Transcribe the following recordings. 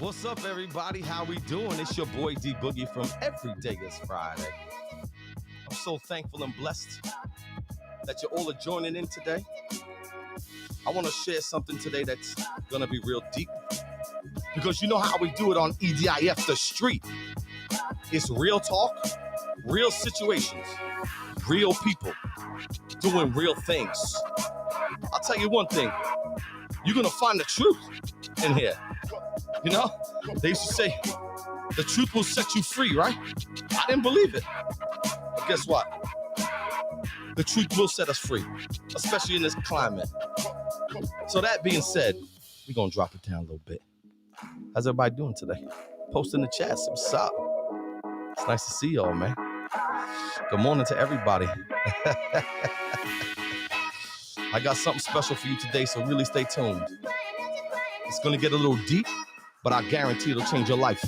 What's up, everybody? How we doing? It's your boy D Boogie from Every Day is Friday. I'm so thankful and blessed that you all are joining in today. I want to share something today that's gonna be real deep because you know how we do it on EDIF, the street. It's real talk, real situations, real people doing real things. I'll tell you one thing: you're gonna find the truth in here. You know, they used to say the truth will set you free, right? I didn't believe it. But guess what? The truth will set us free, especially in this climate. So that being said, we're gonna drop it down a little bit. How's everybody doing today? Post in the chat. What's up? It's nice to see y'all, man. Good morning to everybody. I got something special for you today, so really stay tuned. It's gonna get a little deep, but I guarantee it'll change your life.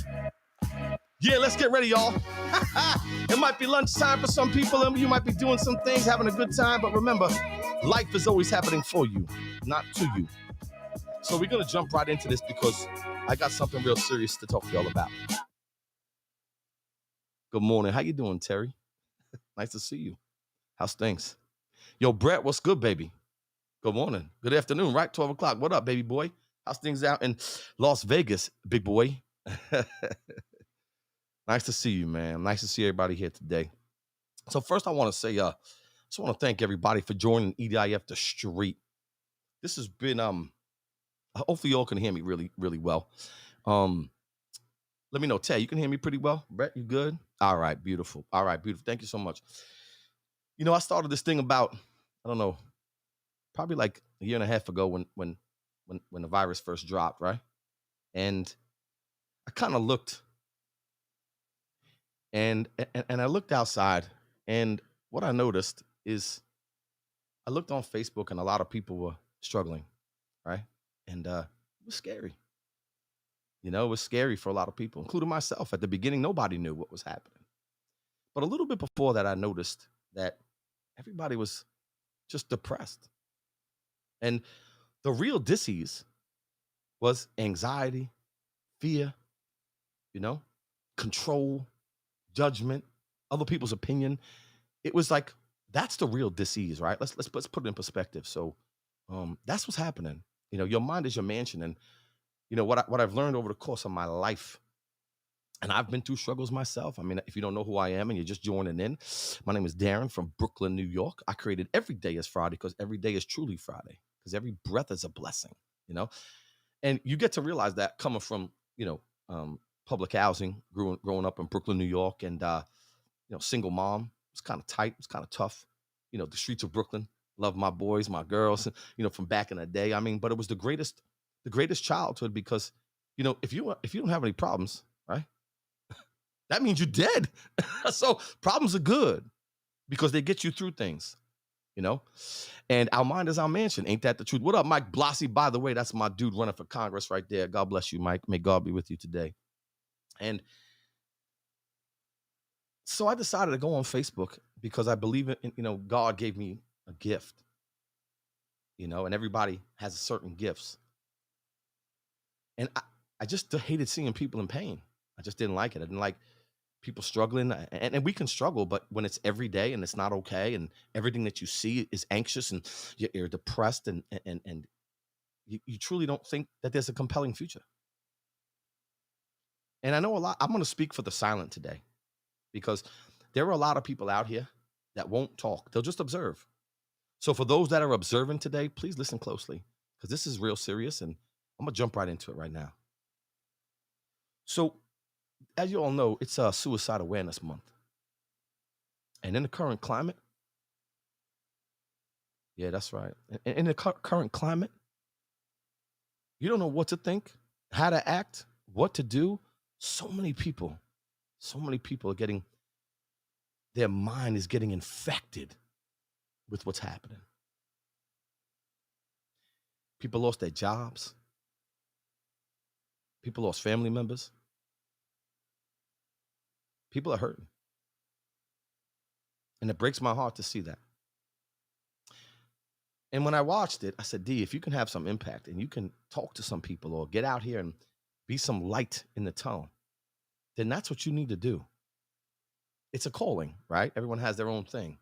Yeah, let's get ready, y'all. It might be lunchtime for some people, and you might be doing some things, having a good time, but remember, life is always happening for you, not to you. So we're gonna jump right into this because I got something real serious to talk to y'all about. Good morning. How you doing, Terry? Nice to see you. How's things? Yo, Brett, what's good, baby? Good morning. Good afternoon, right? 12 o'clock. What up, baby boy? How's things out in Las Vegas, big boy? Nice to see you, man. Nice to see everybody here today. So first I want to say, just want to thank everybody for joining EDIF The Street. This has been, hopefully y'all can hear me really, really well. Let me know, Ted, you can hear me pretty well? Brett, you good? All right, beautiful. All right, beautiful. Thank you so much. You know, I started this thing about, I don't know, probably like a year and a half ago when the virus first dropped, right? And I kind of looked and I looked outside, and what I noticed is I looked on Facebook and a lot of people were struggling, right? And it was scary. You know, it was scary for a lot of people, including myself. At the beginning, nobody knew what was happening. But a little bit before that, I noticed that everybody was just depressed. And the real disease was anxiety, fear, you know, control, judgment, other people's opinion. It was like that's the real disease, right? Let's put it in perspective. So that's what's happening. You know, your mind is your mansion, and you know what I've learned over the course of my life. And I've been through struggles myself. I mean, if you don't know who I am and you're just joining in, my name is Darren from Brooklyn, New York. I created Every Day is Friday because every day is truly Friday, because every breath is a blessing, you know? And you get to realize that coming from, public housing, growing up in Brooklyn, New York, and, single mom. It's kind of tight. It's kind of tough. You know, the streets of Brooklyn. Love my boys, my girls, from back in the day. I mean, but it was the greatest childhood because, if you don't have any problems, right? That means you're dead. So problems are good because they get you through things, you know? And our mind is our mansion. Ain't that the truth? What up, Mike Blassie? By the way, that's my dude running for Congress right there. God bless you, Mike. May God be with you today. And so I decided to go on Facebook because I believe in, God gave me a gift, and everybody has certain gifts. And I just hated seeing people in pain. I just didn't like it. I didn't like people struggling, and we can struggle, but when it's every day and it's not okay, and everything that you see is anxious, and you're depressed, and you truly don't think that there's a compelling future. And I know a lot. I'm going to speak for the silent today because there are a lot of people out here that won't talk. They'll just observe. So for those that are observing today, please listen closely because this is real serious, and I'm going to jump right into it right now. So as you all know, it's Suicide Awareness Month. And in the current climate, yeah, that's right. In the current climate, you don't know what to think, how to act, what to do. So many people are getting, their mind is getting infected with what's happening. People lost their jobs. People lost family members. People are hurting. And it breaks my heart to see that. And when I watched it, I said, D, if you can have some impact and you can talk to some people or get out here and be some light in the tunnel, then that's what you need to do. It's a calling, right? Everyone has their own thing.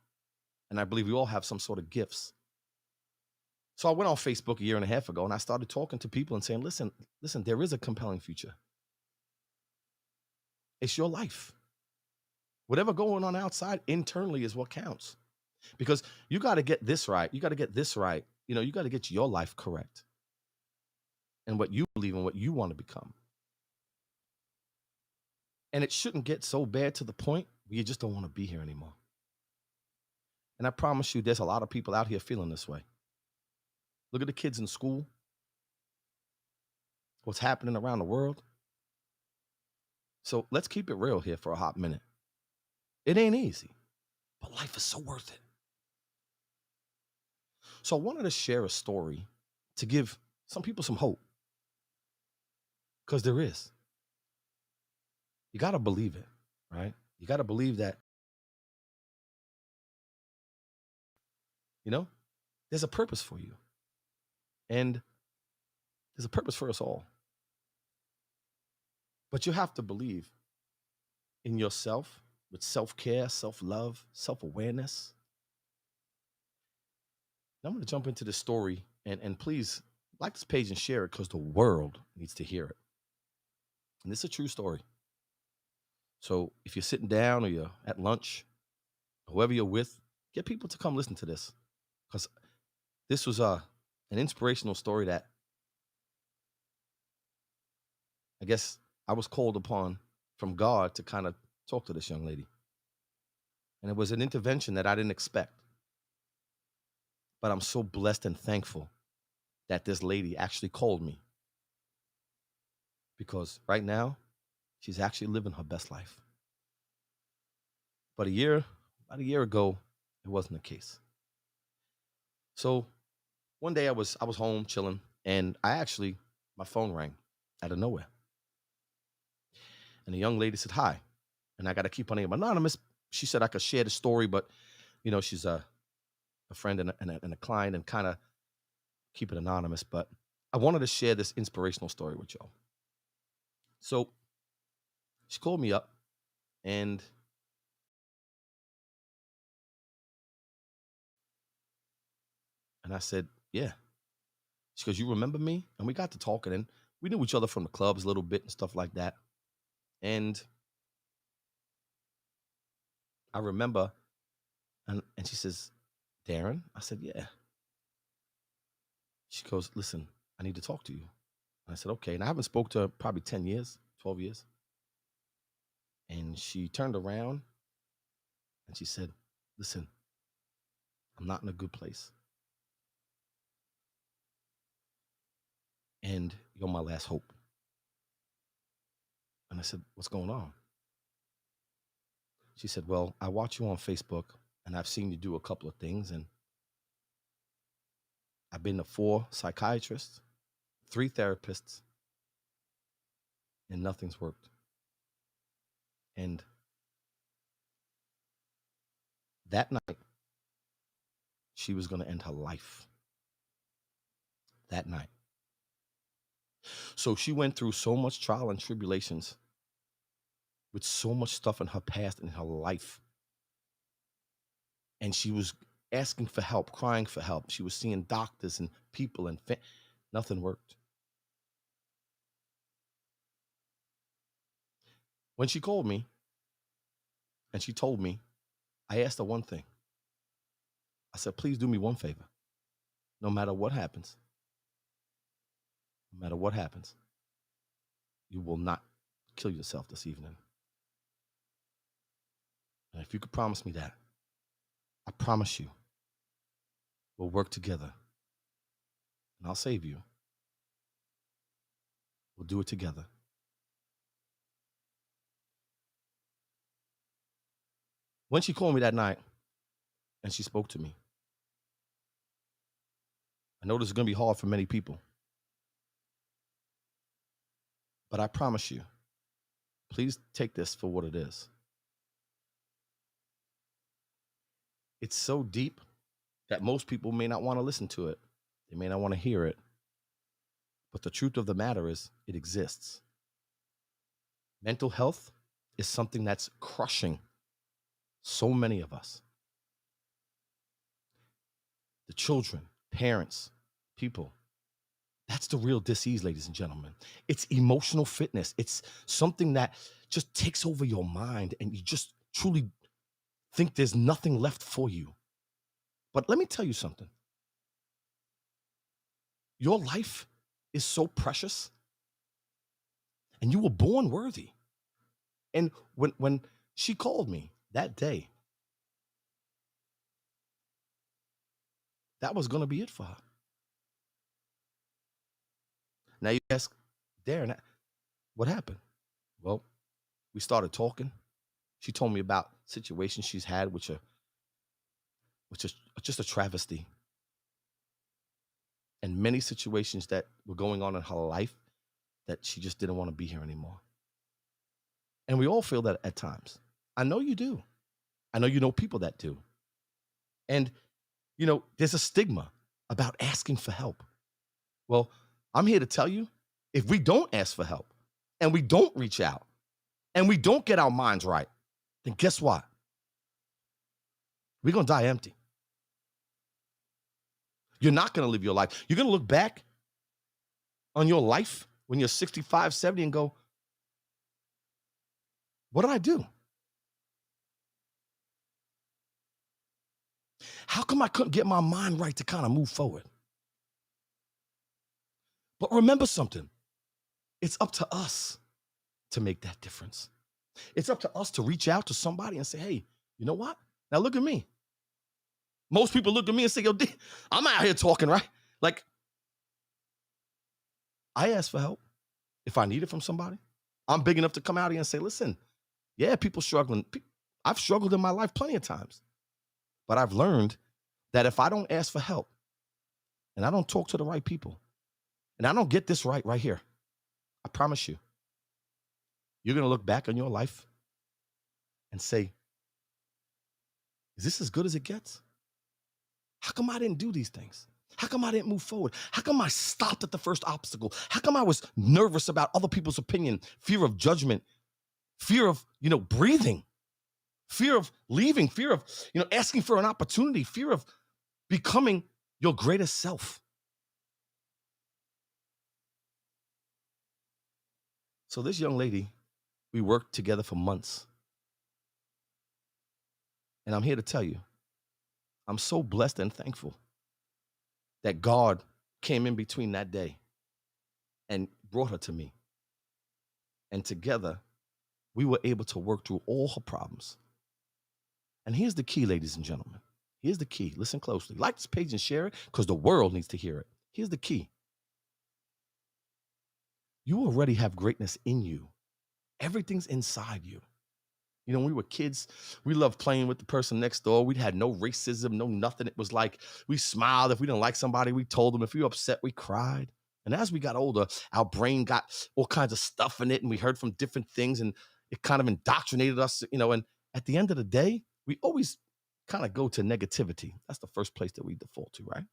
And I believe we all have some sort of gifts. So I went on Facebook a year and a half ago and I started talking to people and saying, listen, there is a compelling future. It's your life. Whatever going on outside internally is what counts. Because you got to get this right. You got to get this right. You got to get your life correct and what you believe and what you want to become. And it shouldn't get so bad to the point where you just don't want to be here anymore. And I promise you, there's a lot of people out here feeling this way. Look at the kids in school, what's happening around the world. So let's keep it real here for a hot minute. It ain't easy, but life is so worth it. So I wanted to share a story to give some people some hope. Because there is. You got to believe it, right? You got to believe that, there's a purpose for you. And there's a purpose for us all. But you have to believe in yourself with self-care, self-love, self-awareness. Now I'm going to jump into this story and please like this page and share it because the world needs to hear it. And this is a true story. So if you're sitting down or you're at lunch, whoever you're with, get people to come listen to this because this was an inspirational story that I guess I was called upon from God to kind of talk to this young lady. And it was an intervention that I didn't expect. But I'm so blessed and thankful that this lady actually called me. Because right now, she's actually living her best life. But about a year ago, it wasn't the case. So one day I was home chilling, and my phone rang out of nowhere. And the young lady said, hi. And I got to keep her name anonymous. She said I could share the story, but, she's a friend and a client and kind of keep it anonymous. But I wanted to share this inspirational story with y'all. So she called me up and I said, yeah. She goes, you remember me? And we got to talking and we knew each other from the clubs a little bit and stuff like that. And I remember, and she says, Darren? I said, yeah. She goes, listen, I need to talk to you. And I said, okay. And I haven't spoke to her probably 10 years, 12 years. And she turned around and she said, listen, I'm not in a good place. And you're my last hope. And I said, what's going on? She said, well, I watch you on Facebook and I've seen you do a couple of things. And I've been to 4 psychiatrists, 3 therapists, and nothing's worked. And that night, she was going to end her life. That night. So she went through so much trial and tribulations with so much stuff in her past and in her life. And she was asking for help, crying for help. She was seeing doctors and people and nothing worked. When she called me and she told me, I asked her one thing. I said, please do me one favor. No matter what happens, you will not kill yourself this evening. And if you could promise me that, I promise you, we'll work together. And I'll save you. We'll do it together. When she called me that night and she spoke to me, I know this is going to be hard for many people. But I promise you, please take this for what it is. It's so deep that most people may not want to listen to it. They may not want to hear it. But the truth of the matter is, it exists. Mental health is something that's crushing so many of us. The children, parents, people. That's the real disease, ladies and gentlemen. It's emotional fitness. It's something that just takes over your mind and you just truly think there's nothing left for you. But let me tell you something. Your life is so precious and you were born worthy. And when she called me that day, that was going to be it for her. Now you ask, Darren, what happened? Well, we started talking. She told me about situations she's had, which is just a travesty, and many situations that were going on in her life that she just didn't want to be here anymore. And we all feel that at times. I know you do. I know you know people that do. And, there's a stigma about asking for help. Well, I'm here to tell you, if we don't ask for help and we don't reach out and we don't get our minds right, then guess what? We're going to die empty. You're not going to live your life. You're going to look back on your life when you're 65, 70 and go, what did I do? How come I couldn't get my mind right to kind of move forward? But remember something. It's up to us to make that difference. It's up to us to reach out to somebody and say, hey, you know what? Now look at me. Most people look at me and say, yo, I'm out here talking, right? Like, I ask for help if I need it from somebody. I'm big enough to come out here and say, listen, yeah, people struggling. I've struggled in my life plenty of times. But I've learned that if I don't ask for help and I don't talk to the right people and I don't get this right here, I promise you, you're going to look back on your life and say, is this as good as it gets? How come I didn't do these things? How come I didn't move forward? How come I stopped at the first obstacle? How come I was nervous about other people's opinion, fear of judgment, fear of, breathing, fear of leaving, fear of, asking for an opportunity, fear of becoming your greatest self? So this young lady, we worked together for months. And I'm here to tell you, I'm so blessed and thankful that God came in between that day and brought her to me. And together, we were able to work through all her problems. And here's the key, ladies and gentlemen. Here's the key. Listen closely. Like this page and share it because the world needs to hear it. Here's the key. You already have greatness in you. Everything's inside you. When we were kids, we loved playing with the person next door. We had no racism, no nothing. It was like we smiled. If we didn't like somebody, we told them. If we were upset, we cried. And as we got older, our brain got all kinds of stuff in it, and we heard from different things, and it kind of indoctrinated us, and at the end of the day, we always kind of go to negativity. That's the first place that we default to, right?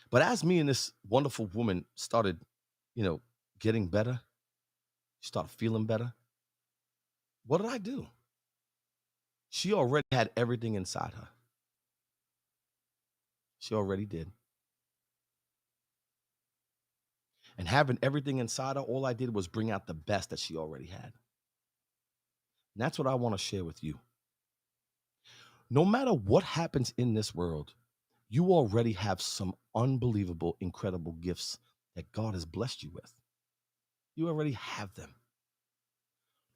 But as me and this wonderful woman started, getting better, started feeling better, what did I do? She already had everything inside her. She already did. And having everything inside her, all I did was bring out the best that she already had. And that's what I want to share with you. No matter what happens in this world, you already have some unbelievable, incredible gifts that God has blessed you with. You already have them.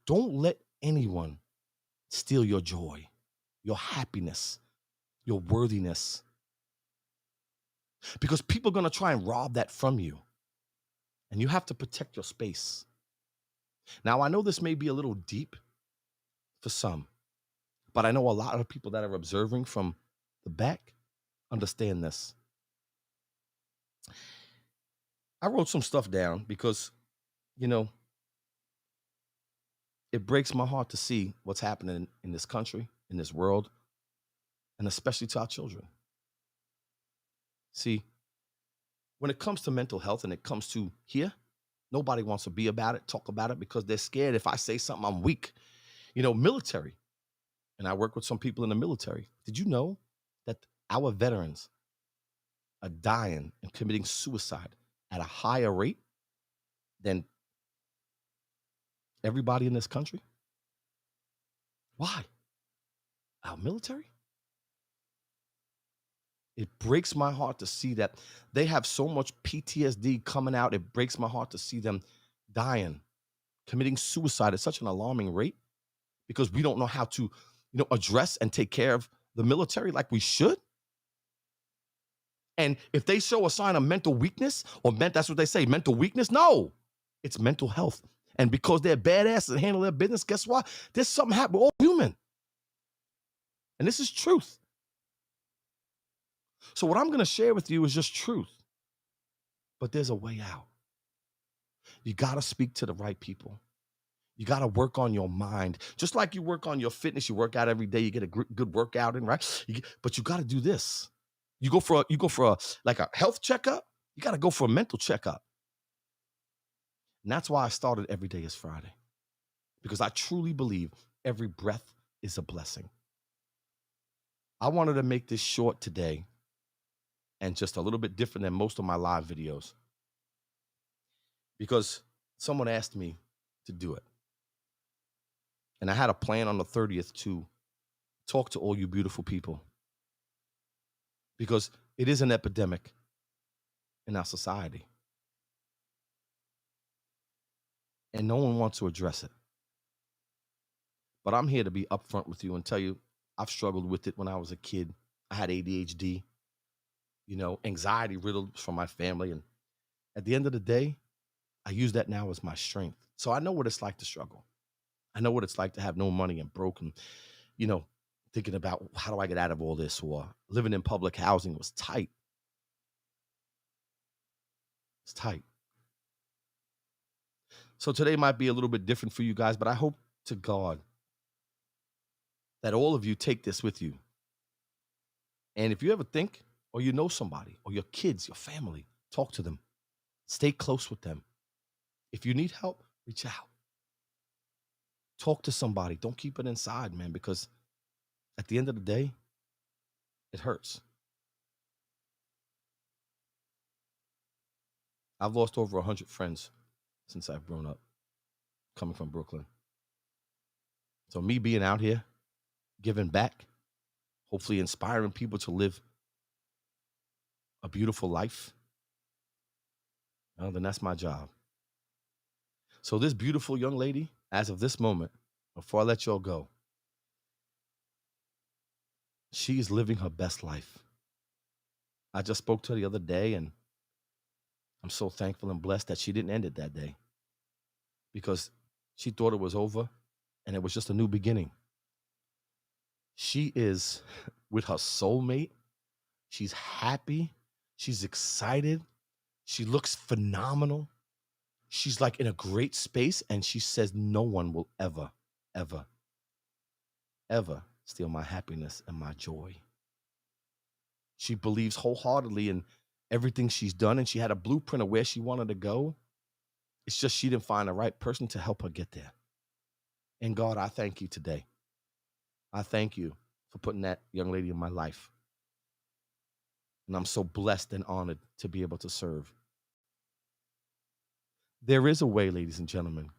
Don't let anyone steal your joy, your happiness, your worthiness. Because people are going to try and rob that from you. And you have to protect your space. Now, I know this may be a little deep for some, but I know a lot of people that are observing from the back understand this. I wrote some stuff down because, it breaks my heart to see what's happening in this country, in this world, and especially to our children. See, when it comes to mental health and it comes to here, Nobody wants to be about it, talk about it, because they're scared if I say something, I'm weak. Military, and I work with some people in the military. Did you know that our veterans are dying and committing suicide at a higher rate than everybody in this country? Why? Our military? It breaks my heart to see that they have so much PTSD coming out. It breaks my heart to see them dying, committing suicide at such an alarming rate, because we don't know how to, address and take care of the military like we should. And if they show a sign of mental weakness, that's what they say, mental weakness. No, it's mental health. And because they're badasses and handle their business, guess what? There's something happening. We're all human. And this is truth. So what I'm going to share with you is just truth. But there's a way out. You got to speak to the right people. You got to work on your mind. Just like you work on your fitness, you work out every day, you get a good workout in, right? But you got to do this. You go for a health checkup, you got to go for a mental checkup. And that's why I started Every Day is Friday. Because I truly believe every breath is a blessing. I wanted to make this short today and just a little bit different than most of my live videos, because someone asked me to do it. And I had a plan on the 30th to talk to all you beautiful people, because it is an epidemic in our society. And no one wants to address it. But I'm here to be upfront with you and tell you I've struggled with it when I was a kid. I had ADHD, anxiety riddled from my family. And at the end of the day, I use that now as my strength. So I know what it's like to struggle. I know what it's like to have no money and broken, thinking about how do I get out of all this, or living in public housing was tight. It's tight. So today might be a little bit different for you guys, but I hope to God that all of you take this with you. And if you ever think, or you know somebody, or your kids, your family, talk to them. Stay close with them. If you need help, reach out. Talk to somebody. Don't keep it inside, man, because at the end of the day, it hurts. I've lost over 100 friends since I've grown up, coming from Brooklyn. So me being out here, giving back, hopefully inspiring people to live a beautiful life, well, then that's my job. So this beautiful young lady, as of this moment, before I let y'all go, she is living her best life. I just spoke to her the other day, and I'm so thankful and blessed that she didn't end it that day, because she thought it was over and it was just a new beginning. She is with her soulmate. She's happy. She's excited. She looks phenomenal. She's like in a great space, and she says no one will ever, ever, ever steal my happiness and my joy. She believes wholeheartedly in everything she's done, and she had a blueprint of where she wanted to go. It's just she didn't find the right person to help her get there. And God, I thank you today. I thank you for putting that young lady in my life. And I'm so blessed and honored to be able to serve. There is a way, ladies and gentlemen.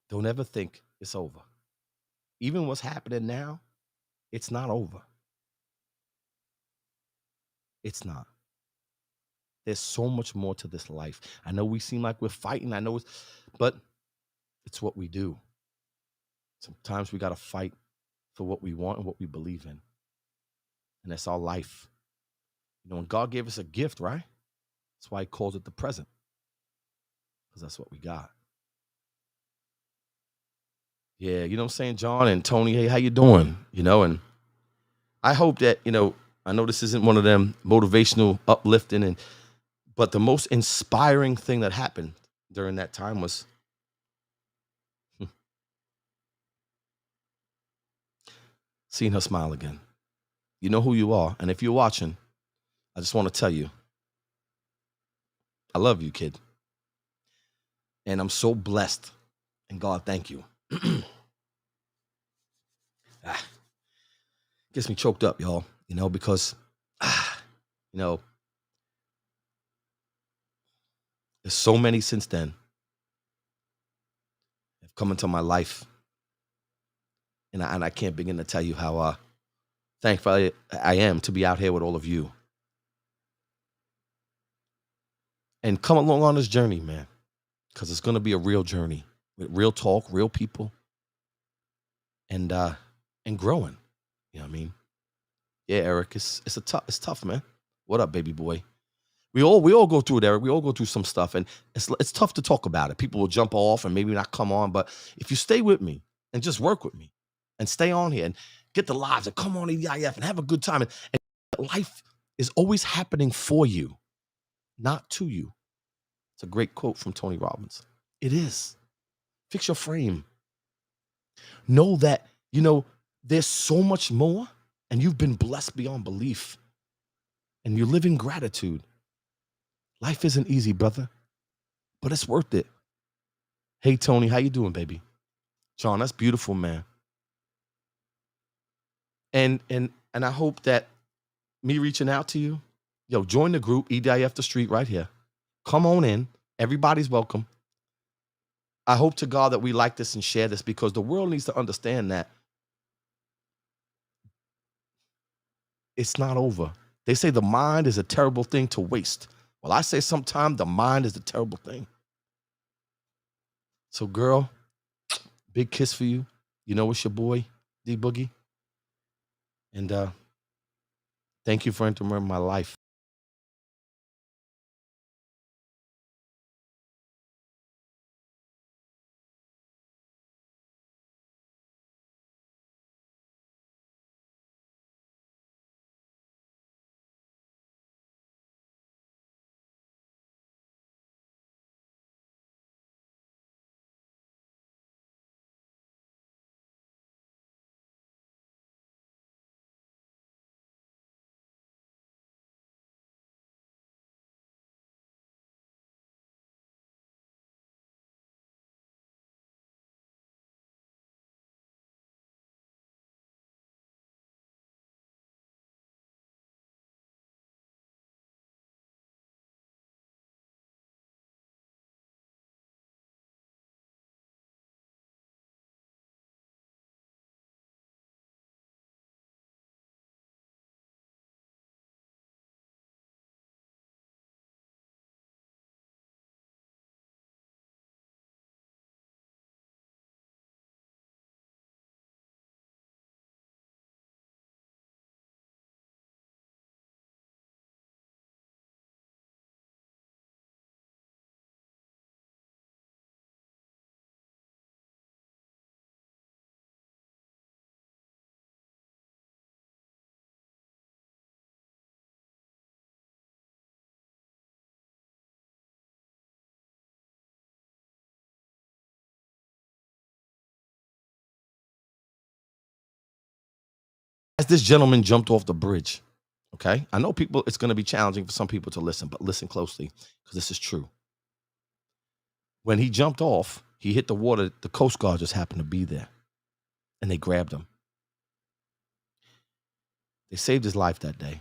Don't ever think it's over. Even what's happening now, it's not over. It's not. There's so much more to this life. I know we seem like we're fighting. But it's what we do. Sometimes we got to fight for what we want and what we believe in. And that's our life. And God gave us a gift, right? That's why he calls it the present. Because that's what we got. Yeah, you know what I'm saying, John and Tony, hey, how you doing? And I hope that, I know this isn't one of them motivational, uplifting, but the most inspiring thing that happened during that time was seeing her smile again. You know who you are. And if you're watching, I just want to tell you, I love you, kid. And I'm so blessed. And God, thank you. Ah, gets me choked up, y'all, because, you know, there's so many since then have come into my life. And I can't begin to tell you how thankful I am to be out here with all of you. And come along on this journey, man, because it's going to be a real journey with real talk, real people, and growing. You know what I mean? Yeah, Eric, it's tough, man. What up, baby boy? We all go through it, Eric. We all go through some stuff, and it's tough to talk about it. People will jump off and maybe not come on, but if you stay with me and just work with me and stay on here and get the lives and come on EDIF and have a good time, and life is always happening for you, not to you. It's a great quote from Tony Robbins. It is. Fix your frame. Know that, there's so much more, and you've been blessed beyond belief, and you live in gratitude. Life isn't easy, brother, but it's worth it. Hey, Tony, how you doing, baby? John, that's beautiful, man. And I hope that me reaching out to you, join the group, EDIF the Street right here. Come on in. Everybody's welcome. I hope to God that we like this and share this, because the world needs to understand that it's not over. They say the mind is a terrible thing to waste. Well, I say sometimes the mind is a terrible thing. So, girl, big kiss for you. It's your boy, D Boogie. And thank you for entering my life. As this gentleman jumped off the bridge, okay? I know it's going to be challenging for some people to listen, but listen closely, because this is true. When he jumped off, he hit the water. The Coast Guard just happened to be there, and they grabbed him. They saved his life that day.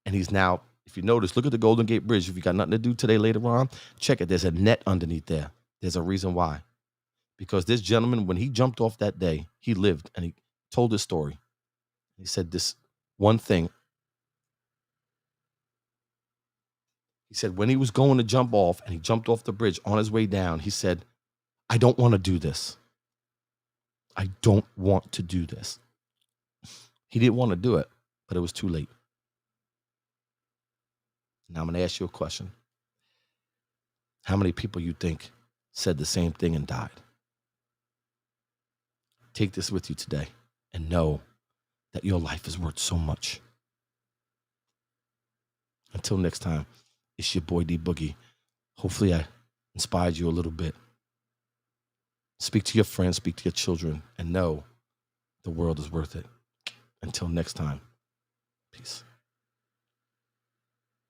And he's now, if you notice, look at the Golden Gate Bridge. If you got nothing to do today later on, check it. There's a net underneath there. There's a reason why. Because this gentleman, when he jumped off that day, he lived, and he told his story. He said this one thing. He said when he was going to jump off and he jumped off the bridge on his way down, he said, I don't want to do this. I don't want to do this. He didn't want to do it, but it was too late. Now I'm going to ask you a question. How many people you think said the same thing and died? Take this with you today and know that your life is worth so much. Until next time, it's your boy D Boogie. Hopefully I inspired you a little bit. Speak to your friends, speak to your children, and know the world is worth it. Until next time, peace.